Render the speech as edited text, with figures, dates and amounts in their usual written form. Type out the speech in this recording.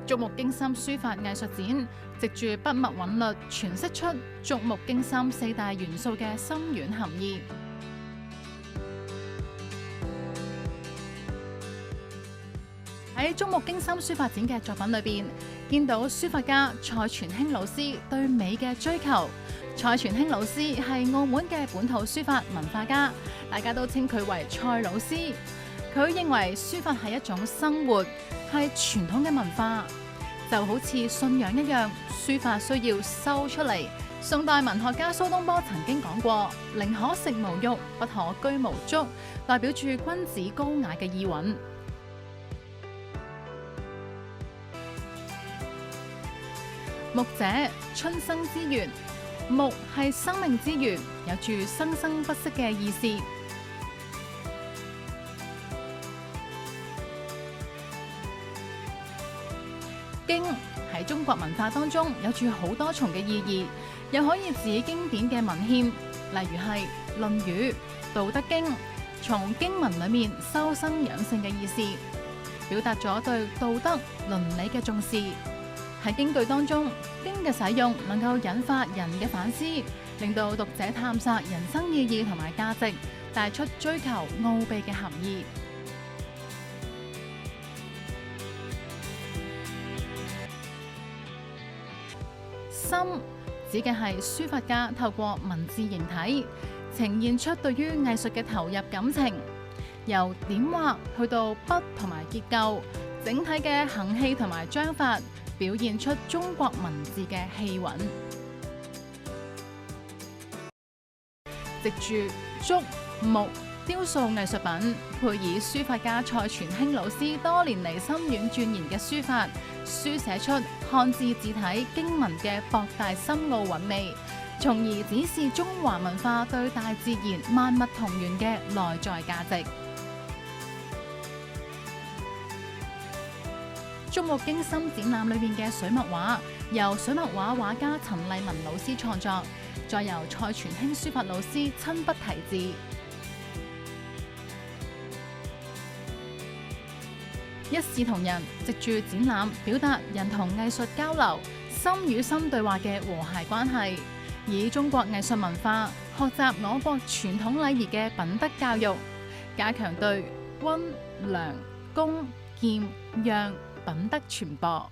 觸目驚心書法藝術展，藉住筆墨韻律詮釋出觸目驚心四大元素嘅深遠含義。喺觸目驚心書法展嘅作品裏邊，見到書法家蔡傳興老師對美嘅追求。蔡傳興老師係澳門嘅本土書法文化家，大家都稱佢為蔡老師。佢認為書法係一種生活，係傳統嘅文化，就好似信仰一樣，書法需要修出嚟。宋代文學家蘇東坡曾經講過：寧可食無肉，不可居無竹，代表住君子高雅嘅意蘊。木者，春生之源。木係生命之源，有住生生不息嘅意思。經喺中國文化當中有住好多重嘅意義，又可以指經典嘅文獻，例如係《論語》《道德經》，從經文裏面修身養性嘅意思，表達咗對道德倫理嘅重視。喺經句當中，經嘅使用能夠引發人嘅反思，令到讀者探索人生意義同埋價值，帶出追求奧秘嘅含義。深指嘅係書法家透過文字形體呈現出對於藝術嘅投入感情，由點畫去到筆同埋結構，整體嘅行氣同埋章法，表現出中國文字嘅氣韻。藉住竹木雕塑藝術品，配以書法家蔡傳興老師多年嚟深遠鑽研嘅書法，書寫出漢字字體經文嘅博大深奧韻味，從而展示中華文化對大自然萬物同源嘅內在價值。觸目驚心展覽裏面嘅水墨畫，由水墨畫畫家陳麗文老師創作，再由蔡傳興書法老師親筆題字。一視同仁，藉住展覽表達人同藝術交流、心與心對話嘅和諧關係，以中國藝術文化學習我國傳統禮儀嘅品德教育，加強對溫良恭儉讓品德傳播。